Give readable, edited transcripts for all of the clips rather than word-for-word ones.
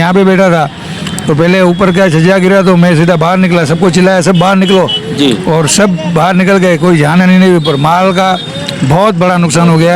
यहाँ पे बैठा था तो पहले ऊपर का छज्जा गिरा तो मैं सीधा बाहर निकला, सबको चिल्लाया सब बाहर निकलो जी। और सब बाहर निकल गए, कोई जान नहीं हुई। पर माल का बहुत बड़ा नुकसान हो गया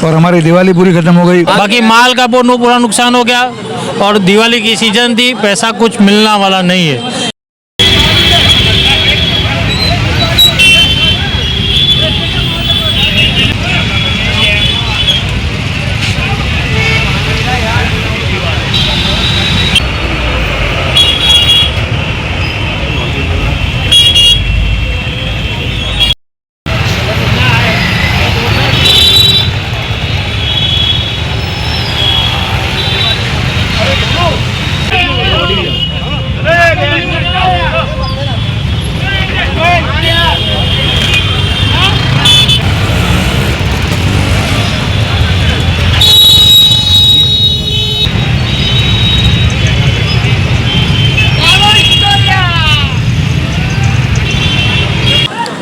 और हमारी दिवाली पूरी खत्म हो गई। बाकी माल का पूरा नुकसान हो गया और दिवाली की सीजन थी, पैसा कुछ मिलना वाला नहीं है।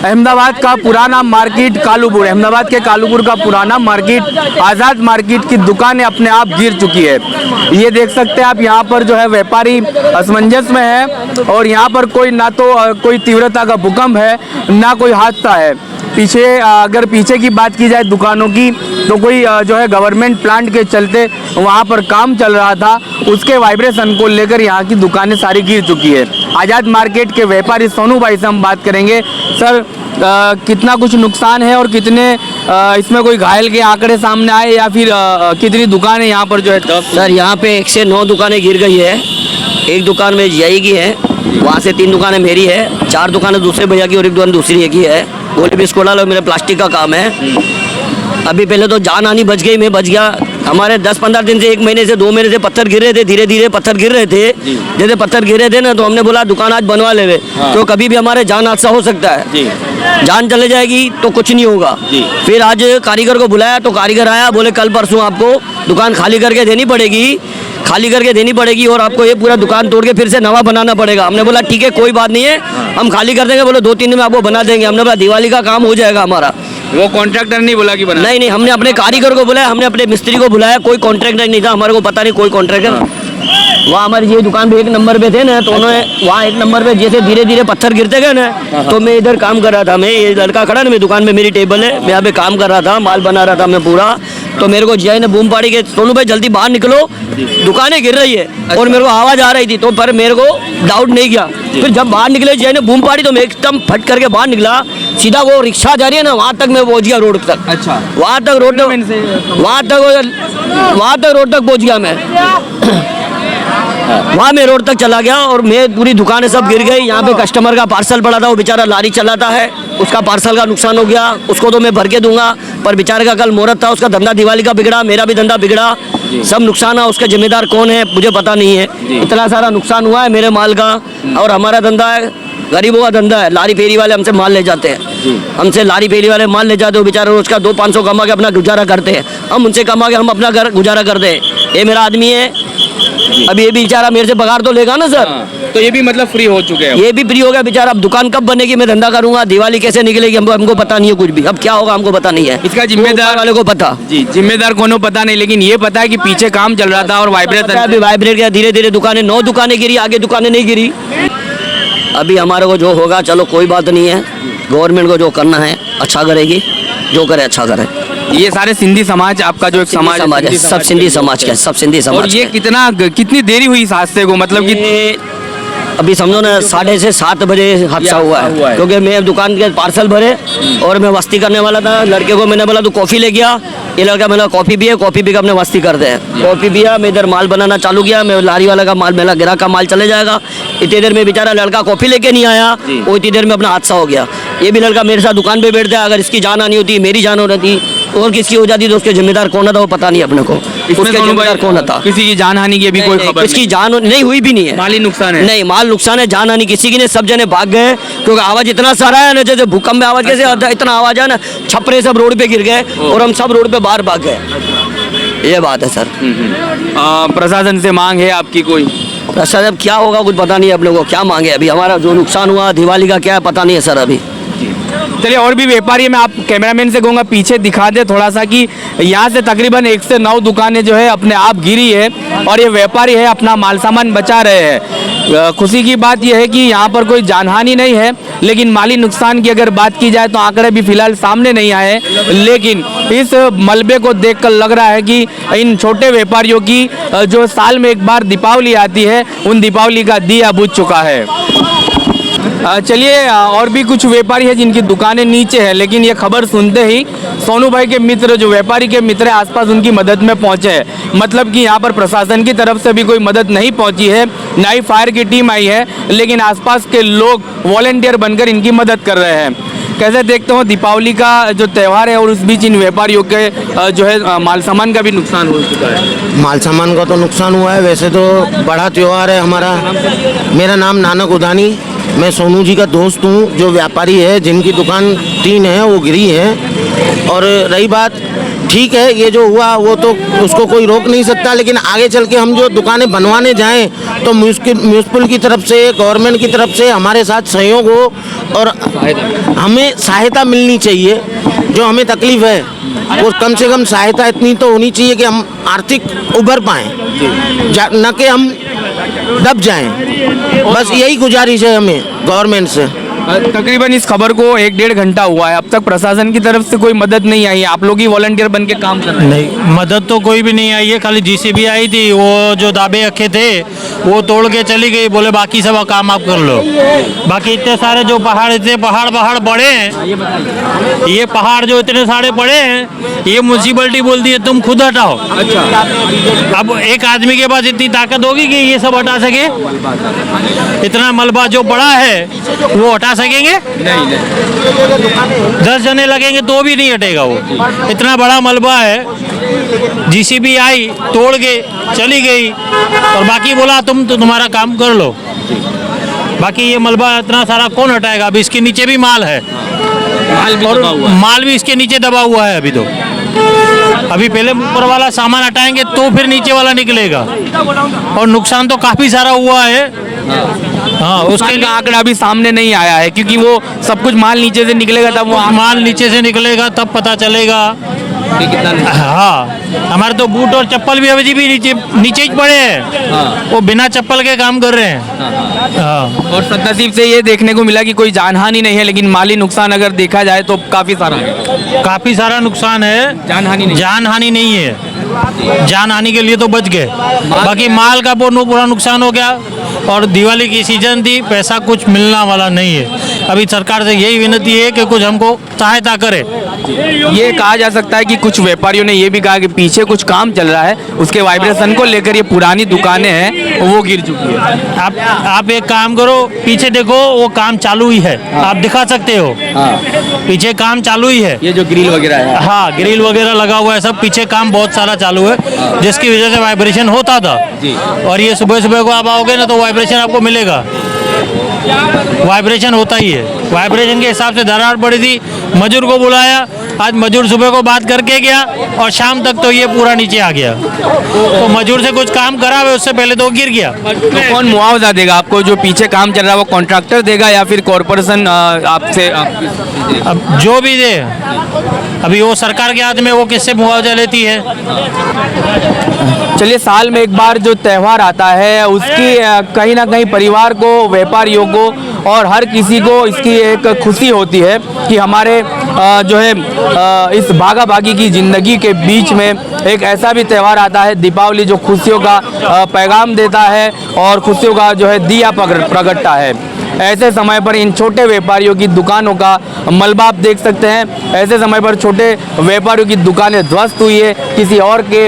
अहमदाबाद का पुराना मार्केट कालूपुर, अहमदाबाद के कालूपुर का पुराना मार्केट आज़ाद मार्केट की दुकानें अपने आप गिर चुकी है। ये देख सकते हैं आप, यहाँ पर जो है व्यापारी असमंजस में है और यहाँ पर कोई ना तो कोई तीव्रता का भूकंप है ना कोई हादसा है। पीछे अगर पीछे की बात की जाए दुकानों की तो कोई जो है गवर्नमेंट प्लांट के चलते वहाँ पर काम चल रहा था, उसके वाइब्रेशन को लेकर यहाँ की दुकानें सारी गिर चुकी है। आज़ाद मार्केट के व्यापारी सोनू भाई से हम बात करेंगे। सर, कितना कुछ नुकसान है और कितने इसमें कोई घायल के आंकड़े सामने आए या फिर कितनी दुकानें यहाँ पर जो है? सर, यहाँ पे 1 से 9 दुकानें गिर गई है। एक दुकान में जीआई की है, वहाँ से 3 दुकानें मेरी है, 4 दुकानें दूसरे भैया की और 1 दुकान दूसरी की है। गोली बिस्कुट वाला मेरे प्लास्टिक का काम है। अभी पहले तो जान आनी बच गई, मैं बच गया। हमारे 10-15 दिन से 1 महीने से 2 महीने से पत्थर गिर रहे थे, धीरे धीरे पत्थर गिर रहे थे। जैसे पत्थर गिरे थे ना तो हमने बोला दुकान आज बनवा ले, तो कभी भी हमारे जान हादसा हो सकता है। जान चले जाएगी तो कुछ नहीं होगा। फिर आज कारीगर को बुलाया तो कारीगर आया, बोले कल परसों आपको दुकान खाली करके देनी पड़ेगी और आपको ये पूरा दुकान तोड़ के फिर से नवा बनाना पड़ेगा। हमने बोला ठीक है, कोई बात नहीं है, हम खाली कर देंगे। बोले 2-3 दिन में आपको बना देंगे। हमने बोला दिवाली का काम हो जाएगा हमारा। वो कॉन्ट्रैक्टर नहीं बोला कि बना? नहीं, हमने अपने कारीगर को बुलाया, हमने अपने मिस्त्री को बुलाया, कोई कॉन्ट्रैक्टर नहीं था, हमारे को पता नहीं कोई कॉन्ट्रैक्टर। वहाँ हमारी ये दुकान पे 1 नंबर पे थे ना, तो उन्होंने वहाँ 1 नंबर पे जैसे धीरे धीरे पत्थर गिरते गए ना, तो मैं इधर काम कर रहा था। मैं ये लड़का खड़ा ना, मेरी दुकान में मेरी टेबल है, मैं यहाँ पे काम कर रहा था, माल बना रहा था मैं पूरा। तो मेरे को जीआई ने बूम पाड़ी के सोनू भाई जल्दी बाहर निकलो, दुकानें गिर रही है। और मेरे को आवाज़ आ रही थी तो पर मेरे को डाउट नहीं किया। फिर जब बाहर निकले जीआई ने बूम पाड़ी तो मैं एकदम फट करके बाहर निकला। सीधा वो रिक्शा जा रही है ना, वहाँ तक मैं पहुँच गया, रोड तक। अच्छा, वहाँ तक रोड तक पहुँच गया मैं। वहाँ मैं रोड तक चला गया और मैं पूरी दुकानें सब गिर गई। यहाँ पे कस्टमर का पार्सल पड़ा था, वो बेचारा लारी चलाता है, उसका पार्सल का नुकसान हो गया, उसको तो मैं भर के दूंगा, पर बेचारे का कल मुहूर्त था, उसका धंधा दिवाली का बिगड़ा, मेरा भी धंधा बिगड़ा, सब नुकसान है। उसका जिम्मेदार कौन है मुझे पता नहीं है। इतना सारा नुकसान हुआ है मेरे माल का। और हमारा धंधा है, गरीबों का धंधा है। लारी फेरी वाले हमसे माल ले जाते हैं, हमसे लारी फेरी वाले माल ले जाते हैं, बेचारे रोज का 200-500 कमा के अपना गुजारा करते हैं। हम उनसे कमा के हम अपना घर गुजारा करते हैं। ये मेरा आदमी है, अभी ये भी बेचारा मेरे से पगार तो लेगा ना सर। तो ये भी मतलब फ्री हो चुके हैं? ये भी फ्री हो गया बेचारा। अब दुकान कब बनेगी, मैं धंधा करूंगा, दिवाली कैसे निकलेगी हमको पता नहीं है कुछ भी। अब क्या होगा हमको पता नहीं है। इसका जिम्मेदार वाले को पता जी, जिम्मेदार कौन हो पता नहीं, लेकिन ये पता है कि पीछे काम चल रहा था और अभी वाइब्रेट गया धीरे धीरे। दुकानें 9 दुकानें गिरी, आगे दुकानें नहीं गिरी। अभी हमारे को जो होगा चलो कोई बात नहीं है, गवर्नमेंट को जो करना है अच्छा करेगी, जो करे अच्छा करे। ये सारे सिंधी समाज, आपका जो एक समाज है, सब सिंधी समाज का, सब सिंधी समाज। और ये कितनी देरी हुई इस हादसे को, मतलब कि अभी समझो ना 6:30 से 7 बजे हादसा हुआ है। क्योंकि मैं दुकान के पार्सल भरे और मैं मस्ती करने वाला था। लड़के को मैंने बोला तू कॉफ़ी ले गया, ये लड़का मैंने कॉफ़ी पिया, कॉफ़ी पी के अपने मस्ती करते हैं। कॉफ़ी पिया, मैं इधर माल बनाना चालू किया, मैं लारी वाला का माल, मेरा ग्राहक का माल चले जाएगा। इतनी देर में बेचारा लड़का कॉफ़ी लेके नहीं आया, वो इतनी देर में अपना हादसा हो गया। ये भी लड़का मेरे साथ दुकान पे बैठता है, अगर इसकी जान आनी होती, मेरी जान हो रही और किसकी हो जाती तो उसके जिम्मेदार कौन था वो पता नहीं अपने को। उसके जिम्मेदार कौन था? किसी की जान हानि की अभी कोई खबर? किसकी जान नहीं हुई भी नहीं है। माली नुकसान है? नहीं, माल नुकसान है, जान हानि किसी की नहीं। सब जने भाग गए क्योंकि आवाज इतना सारा है ना, जैसे भूकंप में आवाज कैसे आता है, इतना आवाज है ना, छपरे सब रोड पे गिर गए और हम सब रोड पे बाहर भाग गए। ये बात है सर। प्रशासन से मांग है आपकी कोई? प्रशासन अब क्या होगा कुछ पता नहीं है। अपने को क्या मांगे, अभी हमारा जो नुकसान हुआ दिवाली का क्या है पता नहीं है सर अभी। चलिए और भी व्यापारी है, मैं आप कैमरामैन से कहूँगा पीछे दिखा दे थोड़ा सा कि यहाँ से तकरीबन 1 से 9 दुकानें जो है अपने आप गिरी है और ये व्यापारी है अपना माल सामान बचा रहे हैं। खुशी की बात यह है कि यहाँ पर कोई जानहानि नहीं है, लेकिन माली नुकसान की अगर बात की जाए तो आंकड़े भी फिलहाल सामने नहीं आए, लेकिन इस मलबे को देखकर लग रहा है कि इन छोटे व्यापारियों की जो साल में एक बार दीपावली आती है, उन दीपावली का दिया बुझ चुका है। चलिए और भी कुछ व्यापारी हैं जिनकी दुकानें नीचे हैं, लेकिन ये खबर सुनते ही सोनू भाई के मित्र जो व्यापारी के मित्र हैं आसपास उनकी मदद में पहुंचे हैं। मतलब कि यहाँ पर प्रशासन की तरफ से भी कोई मदद नहीं पहुंची है, ना ही फायर की टीम आई है, लेकिन आसपास के लोग वॉलंटियर बनकर इनकी मदद कर रहे हैं। कैसे देखते हो दीपावली का जो त्यौहार है और उस बीच इन व्यापारियों के जो है माल सामान का भी नुकसान हो चुका है। माल सामान का तो नुकसान हुआ है, वैसे तो बड़ा त्यौहार है हमारा। मेरा नाम नानक उदानी, मैं सोनू जी का दोस्त हूँ। जो व्यापारी है जिनकी दुकान 3 है वो गिरी है। और रही बात, ठीक है ये जो हुआ वो तो उसको कोई रोक नहीं सकता, लेकिन आगे चल के हम जो दुकानें बनवाने जाएं तो म्यूनसिपल की तरफ से, गवर्नमेंट की तरफ से हमारे साथ सहयोग हो और हमें सहायता मिलनी चाहिए। जो हमें तकलीफ है वो कम से कम सहायता इतनी तो होनी चाहिए कि हम आर्थिक उभर पाएँ, न कि हम दब जाएं। बस यही गुजारिश है हमें गवर्नमेंट से। तकरीबन इस खबर को 1-1.5 घंटा हुआ है, अब तक प्रशासन की तरफ से कोई मदद नहीं आई है। आप लोग ही वॉलंटियर बन के काम कर रहे हैं? नहीं, मदद तो कोई भी नहीं आई है, खाली जीसीबी आई थी, वो जो दाबे रखे थे वो तोड़ के चली गई, बोले बाकी सब काम आप कर लो। बाकी इतने सारे जो पहाड़, इतने पहाड़ बड़े हैं, ये पहाड़ जो इतने सारे बड़े हैं, ये म्यूनसिपलिटी बोलती है तुम खुद हटाओ। अच्छा, अब एक आदमी के पास इतनी ताकत होगी कि ये सब हटा सके? इतना मलबा जो बड़ा है वो हटा सकेंगे? नहीं। 10 जने लगेंगे तो भी नहीं हटेगा वो। इतना बड़ा मलबा है, जीसीबी आई तोड़ के चली गई और बाकी बोला तुम तो तुम्हारा काम कर लो। बाकी ये मलबा इतना सारा कौन हटाएगा? अभी इसके नीचे भी माल है, और माल भी इसके नीचे दबा हुआ है। अभी पहले ऊपर वाला सामान हटाएंगे तो फिर नीचे वाला निकलेगा, और नुकसान तो काफी सारा हुआ है। हाँ, उसके लिए आंकड़ा अभी सामने नहीं आया है, क्योंकि वो सब कुछ माल नीचे से निकलेगा तब वो माल नीचे से निकलेगा तब पता चलेगा कि कितना। हाँ, हमारे तो बूट और चप्पल भी अभी भी नीचे ही पड़े हैं। हाँ। वो बिना चप्पल के काम कर रहे हैं। हाँ। और सदनसीब से ये देखने को मिला कि कोई जानहानि नहीं है, लेकिन माली नुकसान अगर देखा जाए तो काफी सारा नुकसान है। जानहानि नहीं है। जान हानि के लिए तो बच गए, बाकी माल का पूरा नुकसान हो गया। और दिवाली की सीजन थी, पैसा कुछ मिलना वाला नहीं है। अभी सरकार से यही विनती है कि कुछ हमको सहायता करे। ये कहा जा सकता है कि कुछ व्यापारियों ने ये भी कहा कि पीछे कुछ काम चल रहा है, उसके वाइब्रेशन को लेकर ये पुरानी दुकानें हैं वो गिर चुकी है। आप एक काम करो, पीछे देखो वो काम चालू ही है। आप दिखा सकते हो। पीछे काम चालू ही है। ये जो ग्रिल वगैरह है, हाँ, ग्रिल वगैरह लगा हुआ है, सब पीछे काम बहुत सारा चालू है, जिसकी वजह से वाइब्रेशन होता था। और ये सुबह को आप आओगे ना तो वाइब्रेशन आपको मिलेगा। वाइब्रेशन होता ही है। वाइब्रेशन के हिसाब से दरार पड़ी थी, मजदूर को बुलाया, आज मजदूर सुबह को बात करके गया और शाम तक तो ये पूरा नीचे आ गया। तो मजदूर से कुछ काम करा हुआ, उससे पहले तो गिर गया। तो कौन मुआवजा देगा आपको? जो पीछे काम चल रहा है वो कॉन्ट्रैक्टर देगा या फिर कॉरपोरेशन आपसे? अब जो भी दे, अभी वो सरकार के हाथ में, वो किससे मुआवजा लेती है। चलिए, साल में एक बार जो त्यौहार आता है उसकी कहीं ना कहीं परिवार को, व्यापारियों को और हर किसी को इसकी एक खुशी होती है कि हमारे जो है इस भागा भागी की ज़िंदगी के बीच में एक ऐसा भी त्यौहार आता है दीपावली, जो खुशियों का पैगाम देता है और खुशियों का जो है दिया प्रगटता है। ऐसे समय पर इन छोटे व्यापारियों की दुकानों का मलबा आप देख सकते हैं। ऐसे समय पर छोटे व्यापारियों की दुकानें ध्वस्त हुई है, किसी और के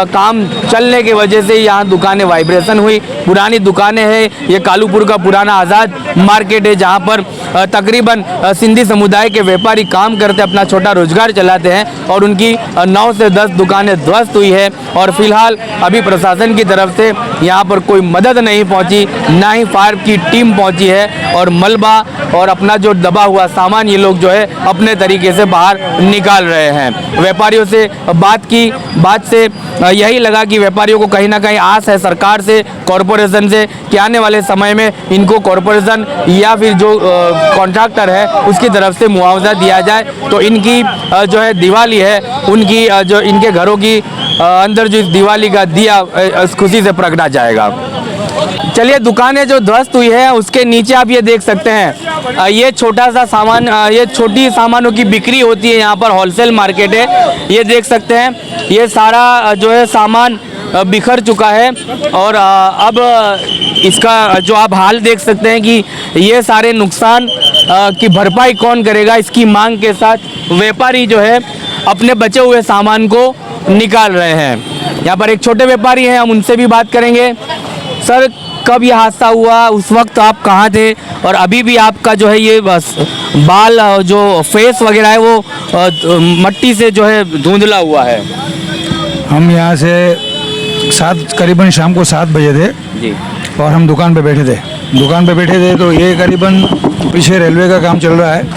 काम चलने की वजह से यहाँ दुकानें वाइब्रेशन हुई। पुरानी दुकानें हैं, ये कालूपुर का पुराना आज़ाद मार्केट है, जहाँ पर तकरीबन सिंधी समुदाय के व्यापारी काम करते, अपना छोटा रोजगार चलाते हैं और उनकी 9 से 10 दुकानें ध्वस्त हुई है। और फिलहाल अभी प्रशासन की तरफ से यहाँ पर कोई मदद नहीं पहुँची, ना ही फायर की टीम पहुँची है। और मलबा और अपना जो दबा हुआ सामान ये लोग जो है अपने तरीके से बाहर निकाल रहे हैं। व्यापारियों से बात से यही लगा कि व्यापारियों को कहीं ना कहीं आस है सरकार से, कॉरपोरेशन से, कि आने वाले समय में इनको कॉरपोरेशन या फिर जो कॉन्ट्रैक्टर है उसकी तरफ से मुआवजा दिया जाए तो इनकी जो है दिवाली है उनकी जो इनके घरों की अंदर जो दिवाली का दिया उस खुशी से प्रगटा जाएगा। चलिए, दुकानें जो ध्वस्त हुई है उसके नीचे आप ये देख सकते हैं, ये छोटा सा सामान, ये छोटी सामानों की बिक्री होती है, यहाँ पर होलसेल मार्केट है। ये देख सकते हैं, ये सारा जो है सामान बिखर चुका है और अब इसका जो आप हाल देख सकते हैं कि ये सारे नुकसान की भरपाई कौन करेगा, इसकी मांग के साथ व्यापारी जो है अपने बचे हुए सामान को निकाल रहे हैं। यहाँ पर एक छोटे व्यापारी हैं, हम उनसे भी बात करेंगे। सर, कब ये हादसा हुआ, उस वक्त आप कहाँ थे और अभी भी आपका जो है ये बाल जो फेस वगैरह है वो मट्टी से जो है धुंधला हुआ है? हम यहाँ से करीबन शाम को 7 बजे थे जी। और हम दुकान पे बैठे थे तो ये करीबन पीछे रेलवे का काम चल रहा है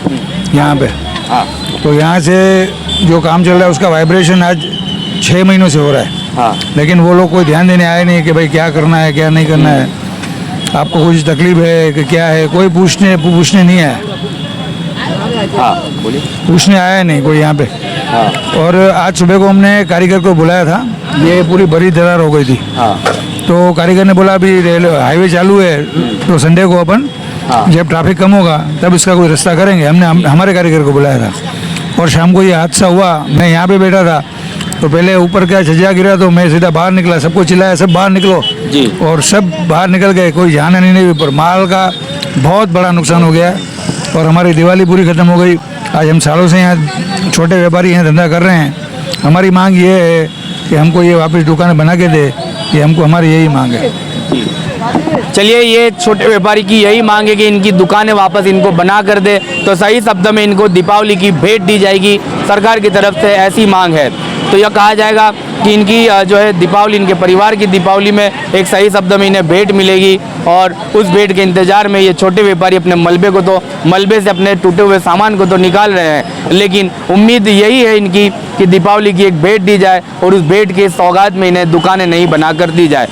यहाँ पे। हाँ। तो यहाँ से जो काम चल रहा है उसका वाइब्रेशन आज 6 महीनों से हो रहा है। हाँ। लेकिन वो लोग कोई ध्यान देने आए नहीं कि भाई क्या करना है क्या नहीं करना है, आपको कुछ तकलीफ है कि क्या है, कोई पूछने नहीं आया। हाँ, बोलिए। पूछने आया नहीं कोई यहाँ पे। हाँ। और आज सुबह को हमने कारीगर को बुलाया था, ये पूरी बड़ी दरार हो गई थी। हाँ। तो कारीगर ने बोला अभी हाईवे चालू है तो संडे को अपन जब ट्रैफिक कम होगा तब इसका कोई रास्ता करेंगे। हमने हमारे कारीगर को बुलाया था और शाम को ये हादसा हुआ। मैं यहाँ पे बैठा था तो पहले ऊपर का छज्जा गिरा तो मैं सीधा बाहर निकला, सबको चिल्लाया सब बाहर निकलो जी। और सब बाहर निकल गए, कोई जाना नहीं पर माल का बहुत बड़ा नुकसान हो गया और हमारी दिवाली पूरी ख़त्म हो गई। आज हम सालों से यहाँ छोटे व्यापारी हैं, धंधा कर रहे हैं। हमारी मांग ये है कि हमको ये वापस दुकानें बना के दे, ये हमको हमारी यही मांग है। चलिए, ये छोटे व्यापारी की यही मांग है कि इनकी दुकानें वापस इनको बना कर दे तो सही शब्द में इनको दीपावली की भेंट दी जाएगी, सरकार की तरफ से ऐसी मांग है। तो यह कहा जाएगा कि इनकी जो है दीपावली, इनके परिवार की दीपावली में एक सही शब्द में इन्हें भेंट मिलेगी और उस भेंट के इंतज़ार में ये छोटे व्यापारी अपने मलबे से अपने टूटे हुए सामान को तो निकाल रहे हैं, लेकिन उम्मीद यही है इनकी कि दीपावली की एक भेंट दी जाए और उस भेंट के सौगात में इन्हें दुकानें नहीं बना कर दी जाए।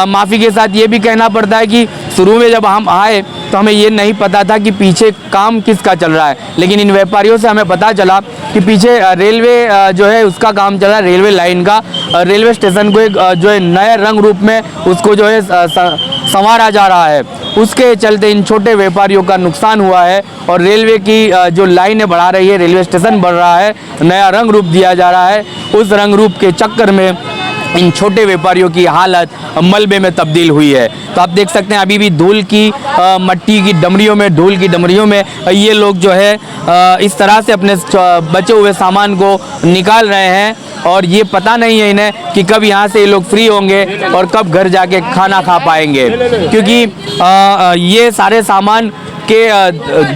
माफ़ी के साथ ये भी कहना पड़ता है कि शुरू में जब हम आए तो हमें ये नहीं पता था कि पीछे काम किसका चल रहा है, लेकिन इन व्यापारियों से हमें पता चला कि पीछे रेलवे जो है उसका काम चल रहा है, रेलवे लाइन का। रेलवे स्टेशन को एक जो है नए रंग रूप में उसको जो है संवारा जा रहा है, उसके चलते इन छोटे व्यापारियों का नुकसान हुआ है और रेलवे की जो लाइनें बढ़ा रही है, रेलवे स्टेशन बढ़ रहा है, नया रंग रूप दिया जा रहा है, उस रंग रूप के चक्कर में इन छोटे व्यापारियों की हालत मलबे में तब्दील हुई है। तो आप देख सकते हैं अभी भी धूल की मट्टी की डमरियों में, धूल की डमरियों में ये लोग जो है इस तरह से अपने बचे हुए सामान को निकाल रहे हैं और ये पता नहीं है इन्हें कि कब यहाँ से ये लोग फ्री होंगे और कब घर जाके खाना खा पाएंगे, क्योंकि ये सारे सामान के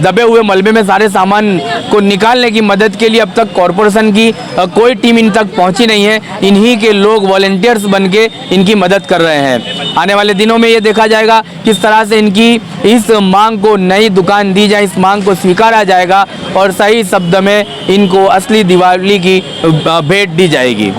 दबे हुए मलबे में सारे सामान को निकालने की मदद के लिए अब तक कॉरपोरेशन की कोई टीम इन तक पहुंची नहीं है। इन्हीं के लोग वॉलंटियर्स बन के इनकी मदद कर रहे हैं। आने वाले दिनों में ये देखा जाएगा किस तरह से इनकी इस मांग को नई दुकान दी जाए, इस मांग को स्वीकारा जाएगा और सही शब्द में इनको असली दिवाली की भेंट दी जाएगी।